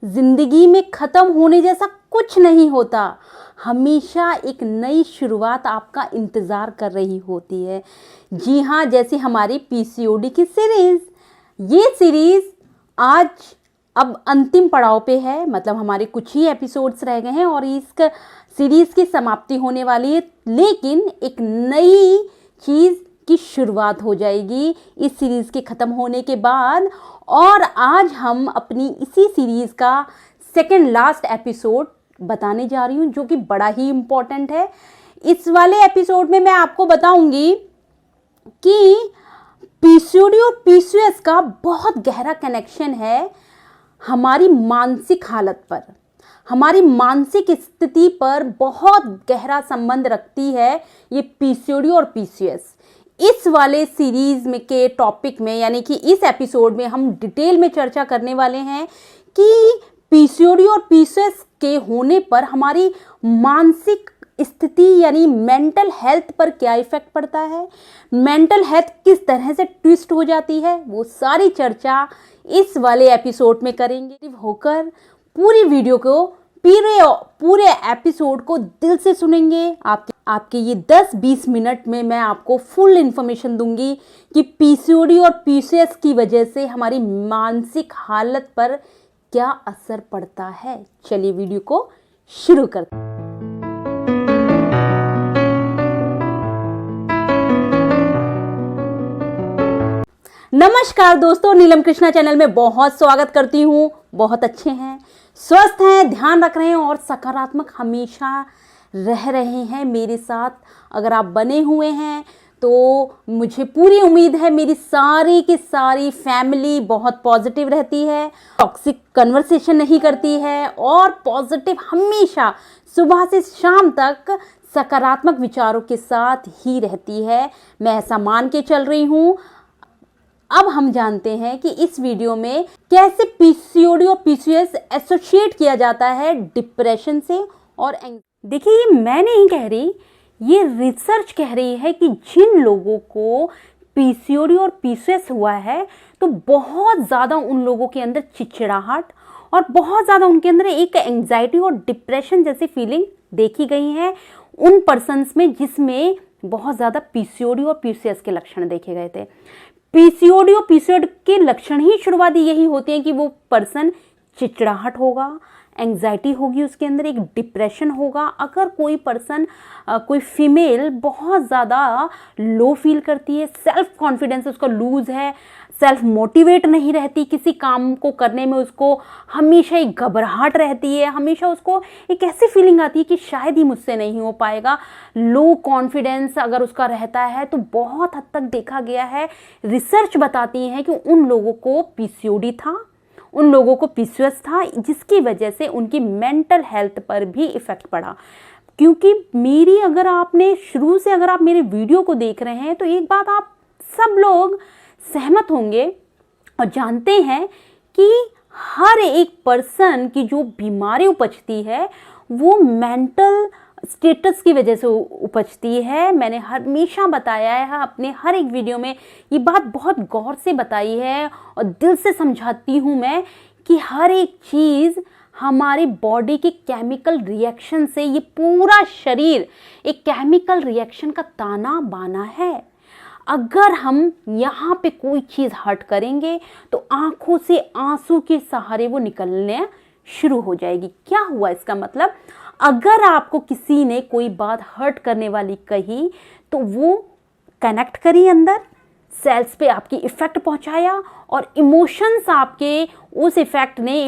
जिंदगी में खत्म होने जैसा कुछ नहीं होता। हमेशा एक नई शुरुआत आपका इंतजार कर रही होती है। जी हाँ, जैसे हमारी पीसीओडी की सीरीज। ये सीरीज आज अब अंतिम पड़ाव पे है, मतलब हमारे कुछ ही एपिसोड्स रह गए हैं और इस सीरीज की समाप्ति होने वाली है। लेकिन एक नई चीज की शुरुआत हो जाएगी इस सीरीज के खत्म होने के बाद। और आज हम अपनी इसी सीरीज का सेकंड लास्ट एपिसोड बताने जा रही हूँ, जो कि बड़ा ही इम्पोर्टेंट है। इस वाले एपिसोड में मैं आपको बताऊंगी कि पीसीओडी और पीसीओएस का बहुत गहरा कनेक्शन है हमारी मानसिक हालत पर, हमारी मानसिक स्थिति पर बहुत गहरा संबंध रखती है ये पीसीओडी और पीसीओएस। इस वाले सीरीज में के टॉपिक में, यानी कि इस एपिसोड में हम डिटेल में चर्चा करने वाले हैं कि पीसीओडी और पीसीओएस के होने पर हमारी मानसिक स्थिति यानी मेंटल हेल्थ पर क्या इफेक्ट पड़ता है, मेंटल हेल्थ किस तरह से ट्विस्ट हो जाती है, वो सारी चर्चा इस वाले एपिसोड में करेंगे। होकर पूरी वीडियो को पूरे एपिसोड को दिल से सुनेंगे। आपके ये 10-20 मिनट में मैं आपको फुल इंफॉर्मेशन दूंगी कि पीसीओडी और पीसीओएस की वजह से हमारी मानसिक हालत पर क्या असर पड़ता है। चलिए वीडियो को शुरू करते हैं। नमस्कार दोस्तों, नीलम कृष्णा चैनल में बहुत स्वागत करती हूँ। बहुत अच्छे हैं, स्वस्थ हैं, ध्यान रख रहे हैं और सकारात्मक हमेशा रह रहे हैं मेरे साथ। अगर आप बने हुए हैं तो मुझे पूरी उम्मीद है मेरी सारी की सारी फैमिली बहुत पॉजिटिव रहती है, टॉक्सिक कन्वर्सेशन नहीं करती है और पॉजिटिव हमेशा सुबह से शाम तक सकारात्मक विचारों के साथ ही रहती है। मैं ऐसा मान के चल रही हूँ। अब हम जानते हैं कि इस वीडियो में कैसे पीसीओडी और पीसीओएस एसोसिएट किया जाता है डिप्रेशन से। और देखिए, ये मैं नहीं कह रही, ये रिसर्च कह रही है कि जिन लोगों को पीसीओडी और पीसीओएस हुआ है तो बहुत ज़्यादा उन लोगों के अंदर चिड़चिड़ाहट और बहुत ज़्यादा उनके अंदर एक एंग्जाइटी और डिप्रेशन जैसी फीलिंग देखी गई है उन पर्सन्स में जिसमें बहुत ज़्यादा पीसीओडी और पीसीओएस के लक्षण देखे गए थे। पीसीओडी और पीसीओएस के लक्षण ही शुरुआती यही होते हैं कि वो पर्सन चिड़चिड़ाहट होगा, एंग्जाइटी होगी, उसके अंदर एक डिप्रेशन होगा। अगर कोई पर्सन कोई फीमेल बहुत ज़्यादा लो फील करती है, सेल्फ कॉन्फिडेंस उसका लूज है, सेल्फ मोटिवेट नहीं रहती, किसी काम को करने में उसको हमेशा एक घबराहट रहती है, हमेशा उसको एक ऐसी फीलिंग आती है कि शायद ही मुझसे नहीं हो पाएगा। लो कॉन्फिडेंस अगर उसका रहता है तो बहुत हद तक देखा गया है, रिसर्च बताती है कि उन लोगों को पीसीओडी था, उन लोगों को पीसीओएस था, जिसकी वजह से उनकी मेंटल हेल्थ पर भी इफेक्ट पड़ा। क्योंकि अगर आप मेरे वीडियो को देख रहे हैं तो एक बात आप सब लोग सहमत होंगे और जानते हैं कि हर एक पर्सन की जो बीमारी उपजती है वो मेंटल स्टेटस की वजह से उपजती है। मैंने हमेशा बताया है अपने हर एक वीडियो में, ये बात बहुत गौर से बताई है और दिल से समझाती हूँ मैं कि हर एक चीज़ हमारी बॉडी के केमिकल रिएक्शन से, ये पूरा शरीर एक केमिकल रिएक्शन का ताना बाना है। अगर हम यहाँ पे कोई चीज़ हर्ट करेंगे तो आंखों से आंसू के सहारे वो निकलने शुरू हो जाएगी। क्या हुआ इसका मतलब? अगर आपको किसी ने कोई बात हर्ट करने वाली कही तो वो कनेक्ट करी, अंदर सेल्स पे आपकी इफेक्ट पहुंचाया और इमोशंस आपके उस इफेक्ट ने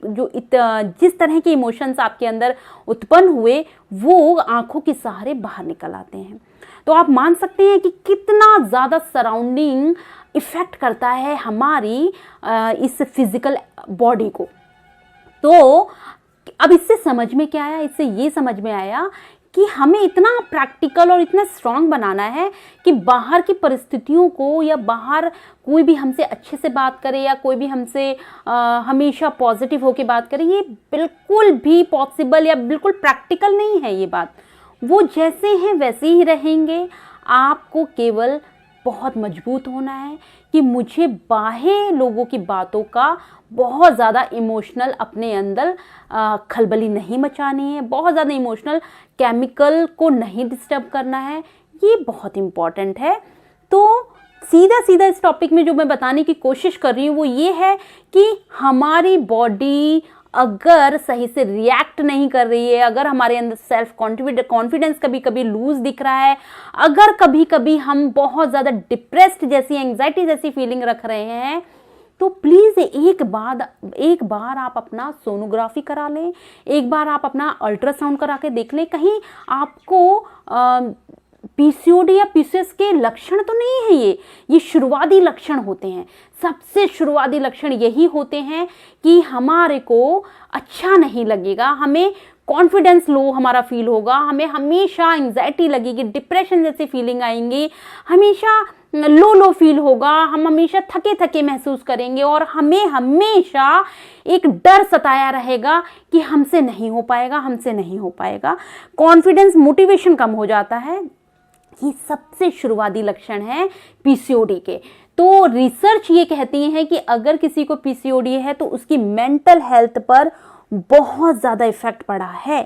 जिस तरह के इमोशंस आपके अंदर उत्पन्न हुए वो आंखों के सहारे बाहर निकल आते हैं। तो आप मान सकते हैं कि कितना ज़्यादा सराउंडिंग इफेक्ट करता है हमारी इस फिजिकल बॉडी को। तो अब इससे समझ में क्या आया? इससे ये समझ में आया कि हमें इतना प्रैक्टिकल और इतना स्ट्रांग बनाना है कि बाहर की परिस्थितियों को, या बाहर कोई भी हमसे अच्छे से बात करे या कोई भी हमसे हमेशा पॉजिटिव होकर बात करे, ये बिल्कुल भी पॉसिबल या बिल्कुल प्रैक्टिकल नहीं है ये बात। वो जैसे हैं वैसे ही रहेंगे। आपको केवल बहुत मजबूत होना है कि मुझे बाह्य लोगों की बातों का बहुत ज़्यादा इमोशनल अपने अंदर खलबली नहीं मचानी है, बहुत ज़्यादा इमोशनल केमिकल को नहीं डिस्टर्ब करना है। ये बहुत इम्पॉर्टेंट है। तो सीधा सीधा इस टॉपिक में जो मैं बताने की कोशिश कर रही हूँ वो ये है कि हमारी बॉडी अगर सही से रिएक्ट नहीं कर रही है, अगर हमारे अंदर सेल्फ कॉन्फिडेंस कभी कभी लूज दिख रहा है, अगर कभी कभी हम बहुत ज़्यादा डिप्रेस्ड जैसी, एंग्जाइटी जैसी फीलिंग रख रहे हैं, तो प्लीज़ एक बार आप अपना सोनोग्राफी करा लें, एक बार आप अपना अल्ट्रासाउंड करा के देख लें। कहीं आपको पीसीओडी या पीसीओएस के लक्षण तो नहीं है। ये शुरुआती लक्षण होते हैं। सबसे शुरुआती लक्षण यही होते हैं कि हमारे को अच्छा नहीं लगेगा, हमें कॉन्फिडेंस लो हमारा फील होगा, हमें हमेशा एंग्जाइटी लगेगी, डिप्रेशन जैसी फीलिंग आएंगी, हमेशा लो फील होगा, हम हमेशा थके थके महसूस करेंगे और हमें हमेशा एक डर सताया रहेगा कि हमसे नहीं हो पाएगा। कॉन्फिडेंस, मोटिवेशन कम हो जाता है। ये सबसे शुरुआती लक्षण है पीसीओडी के। तो रिसर्च ये कहती है कि अगर किसी को पीसीओडी है तो उसकी मेंटल हेल्थ पर बहुत ज़्यादा इफेक्ट पड़ा है।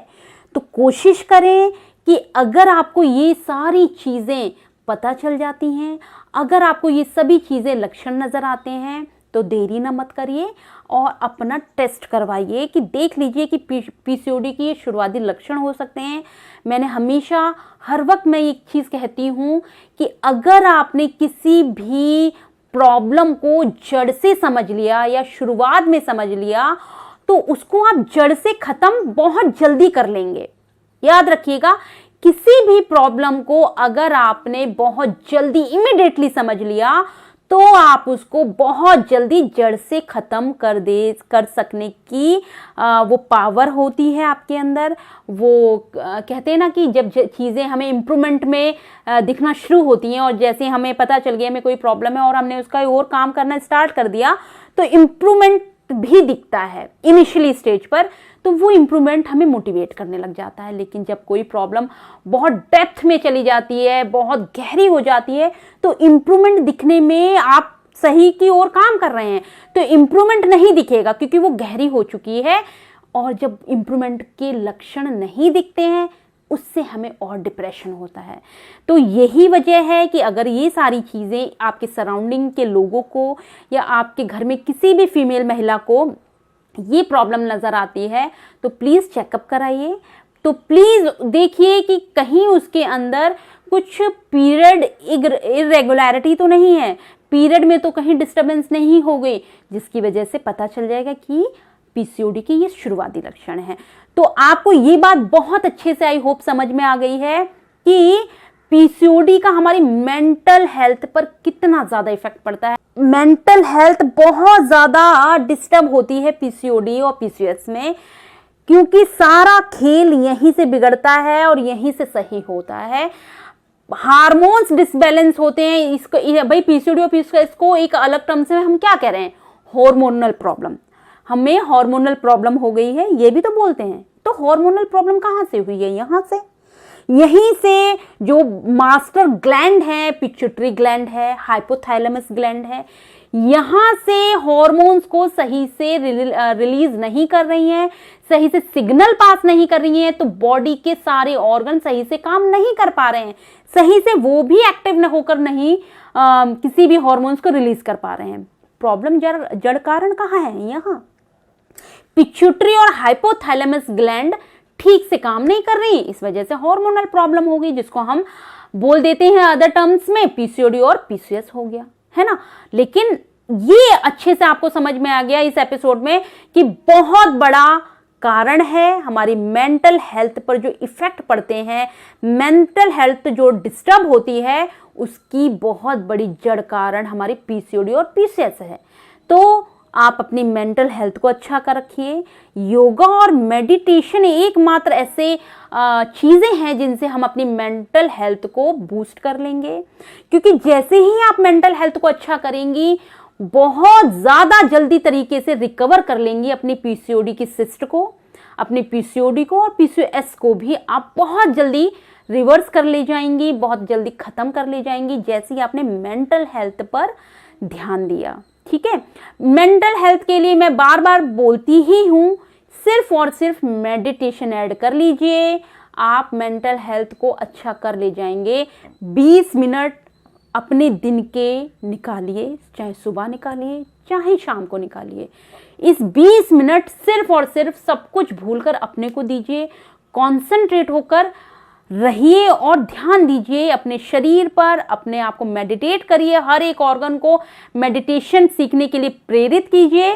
तो कोशिश करें कि अगर आपको ये सारी चीज़ें पता चल जाती हैं, अगर आपको ये सभी चीज़ें लक्षण नज़र आते हैं, तो देरी ना मत करिए और अपना टेस्ट करवाइए कि देख लीजिए कि पीसीओडी की ये शुरुआती लक्षण हो सकते हैं। मैंने हमेशा हर वक्त मैं एक चीज़ कहती हूँ कि अगर आपने किसी भी प्रॉब्लम को जड़ से समझ लिया या शुरुआत में समझ लिया तो उसको आप जड़ से ख़त्म बहुत जल्दी कर लेंगे। याद रखिएगा, किसी भी प्रॉब्लम को अगर आपने बहुत जल्दी इमीडिएटली समझ लिया तो आप उसको बहुत जल्दी जड़ से ख़त्म कर सकने की वो पावर होती है आपके अंदर। वो कहते हैं ना कि जब चीज़ें हमें इम्प्रूवमेंट में दिखना शुरू होती हैं और जैसे हमें पता चल गया हमें कोई प्रॉब्लम है और हमने उसका और काम करना स्टार्ट कर दिया तो इम्प्रूवमेंट भी दिखता है इनिशियली स्टेज पर, तो वो इम्प्रूवमेंट हमें मोटिवेट करने लग जाता है। लेकिन जब कोई प्रॉब्लम बहुत डेप्थ में चली जाती है, बहुत गहरी हो जाती है, तो इम्प्रूवमेंट दिखने में आप सही की ओर काम कर रहे हैं तो इम्प्रूवमेंट नहीं दिखेगा क्योंकि वो गहरी हो चुकी है। और जब इम्प्रूवमेंट के लक्षण नहीं दिखते हैं उससे हमें और डिप्रेशन होता है। तो यही वजह है कि अगर ये सारी चीज़ें आपके सराउंडिंग के लोगों को या आपके घर में किसी भी फीमेल महिला को ये प्रॉब्लम नज़र आती है तो प्लीज़ चेकअप कराइए। तो प्लीज़ देखिए कि कहीं उसके अंदर कुछ पीरियड इरेगुलरिटी तो नहीं है, पीरियड में तो कहीं डिस्टर्बेंस नहीं हो गई जिसकी वजह से पता चल जाएगा कि पीसीओडी के ये शुरुआती लक्षण हैं। तो आपको ये बात बहुत अच्छे से आई होप समझ में आ गई है कि पीसीओडी का हमारी मेंटल हेल्थ पर कितना ज़्यादा इफेक्ट पड़ता है। मेंटल हेल्थ बहुत ज़्यादा डिस्टर्ब होती है पीसीओडी और पीसीओएस में, क्योंकि सारा खेल यहीं से बिगड़ता है और यहीं से सही होता है। हार्मोन्स डिसबैलेंस होते हैं। इसको भाई पीसीओडी और पीसीओएस को एक अलग टर्म से हम क्या कह रहे हैं, हार्मोनल प्रॉब्लम। हमें हार्मोनल प्रॉब्लम हो गई है ये भी तो बोलते हैं। तो हार्मोनल प्रॉब्लम कहाँ से हुई है, यहाँ से, यहीं से जो मास्टर ग्लैंड है, पिट्यूटरी ग्लैंड है, हाइपोथैलेमस ग्लैंड है, यहाँ से हार्मोन्स को सही से रिलीज नहीं कर रही हैं, सही से सिग्नल पास नहीं कर रही हैं, तो बॉडी के सारे ऑर्गन सही से काम नहीं कर पा रहे हैं, सही से वो भी एक्टिव न होकर नहीं किसी भी हार्मोन्स को रिलीज कर पा रहे हैं। प्रॉब्लम जड़ कारण कहाँ है, यहाँ पिट्यूटरी और हाइपोथैलेमस ग्लैंड ठीक से काम नहीं कर रही, इस वजह से हार्मोनल प्रॉब्लम हो गई, जिसको हम बोल देते हैं अदर टर्म्स में पीसीओडी और पीसीओएस हो गया, है ना। लेकिन ये अच्छे से आपको समझ में आ गया इस एपिसोड में कि बहुत बड़ा कारण है हमारी मेंटल हेल्थ पर जो इफेक्ट पड़ते हैं, मेंटल हेल्थ जो डिस्टर्ब होती है उसकी बहुत बड़ी जड़ कारण हमारी पीसीओडी और पीसीओएस है। तो आप अपनी मेंटल हेल्थ को अच्छा कर रखिए। योगा और मेडिटेशन एकमात्र ऐसे चीज़ें हैं जिनसे हम अपनी मेंटल हेल्थ को बूस्ट कर लेंगे, क्योंकि जैसे ही आप मेंटल हेल्थ को अच्छा करेंगी बहुत ज़्यादा जल्दी तरीके से रिकवर कर लेंगी अपनी पीसीओडी की सिस्ट को, अपने पीसीओडी को और पीसीओएस को भी आप बहुत जल्दी रिवर्स कर ले जाएंगी, बहुत जल्दी ख़त्म कर ले जाएंगी, जैसे ही आपने मेंटल हेल्थ पर ध्यान दिया। ठीक है, मेंटल हेल्थ के लिए मैं बार बार बोलती ही हूँ, सिर्फ और सिर्फ मेडिटेशन ऐड कर लीजिए, आप मेंटल हेल्थ को अच्छा कर ले जाएंगे। 20 मिनट अपने दिन के निकालिए, चाहे सुबह निकालिए चाहे शाम को निकालिए। इस 20 मिनट सिर्फ और सिर्फ सब कुछ भूलकर अपने को दीजिए, कॉन्सेंट्रेट होकर रहिए और ध्यान दीजिए अपने शरीर पर, अपने आप को मेडिटेट करिए, हर एक ऑर्गन को मेडिटेशन सीखने के लिए प्रेरित कीजिए।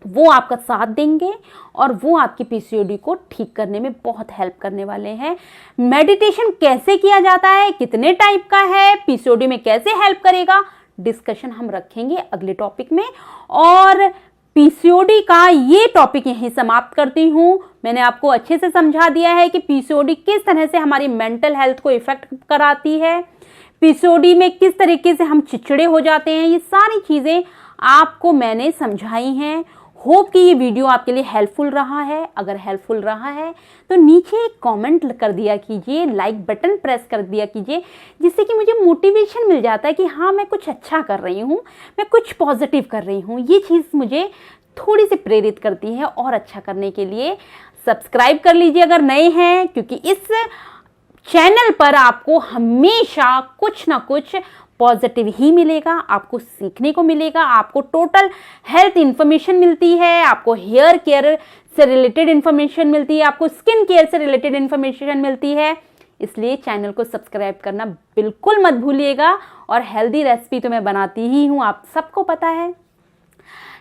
वो आपका साथ देंगे और वो आपकी पीसीओडी को ठीक करने में बहुत हेल्प करने वाले हैं। मेडिटेशन कैसे किया जाता है, कितने टाइप का है, पीसीओडी में कैसे हेल्प करेगा, डिस्कशन हम रखेंगे अगले टॉपिक में। और पीसीओडी का ये टॉपिक यहीं समाप्त करती हूँ। मैंने आपको अच्छे से समझा दिया है कि पीसीओडी किस तरह से हमारी मेंटल हेल्थ को इफेक्ट कराती है, पीसीओडी में किस तरीके से हम चिड़चिड़े हो जाते हैं, ये सारी चीज़ें आपको मैंने समझाई हैं। होप कि ये वीडियो आपके लिए हेल्पफुल रहा है। अगर हेल्पफुल रहा है तो नीचे एक कमेंट कर दिया कीजिए, लाइक बटन प्रेस कर दिया कीजिए, जिससे कि मुझे मोटिवेशन मिल जाता है कि हाँ मैं कुछ अच्छा कर रही हूँ, मैं कुछ पॉजिटिव कर रही हूँ। ये चीज़ मुझे थोड़ी सी प्रेरित करती है और अच्छा करने के लिए। सब्सक्राइब कर लीजिए अगर नए हैं, क्योंकि इस चैनल पर आपको हमेशा कुछ ना कुछ पॉजिटिव ही मिलेगा, आपको सीखने को मिलेगा, आपको टोटल हेल्थ इंफॉर्मेशन मिलती है, आपको हेयर केयर से रिलेटेड इंफॉर्मेशन मिलती है, आपको स्किन केयर से रिलेटेड इंफॉर्मेशन मिलती है। इसलिए चैनल को सब्सक्राइब करना बिल्कुल मत भूलिएगा। और हेल्दी रेसिपी तो मैं बनाती ही हूँ, आप सबको पता है।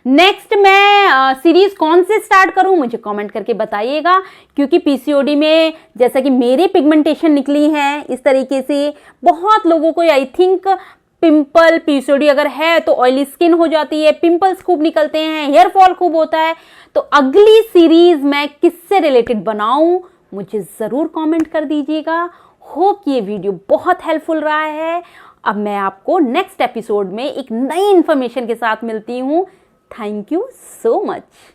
नेक्स्ट मैं सीरीज कौन से स्टार्ट करूं, मुझे कमेंट करके बताइएगा, क्योंकि पीसीओडी में जैसा कि मेरी पिगमेंटेशन निकली है इस तरीके से, बहुत लोगों को आई थिंक पिंपल, पीसीओडी अगर है तो ऑयली स्किन हो जाती है, पिंपल्स खूब निकलते हैं, हेयर फॉल खूब होता है। तो अगली सीरीज मैं किससे रिलेटेड बनाऊं, मुझे जरूर कमेंट कर दीजिएगा। होप ये वीडियो बहुत हेल्पफुल रहा है। अब मैं आपको नेक्स्ट एपिसोड में एक नई इंफॉर्मेशन के साथ मिलती हूँ। Thank you so much.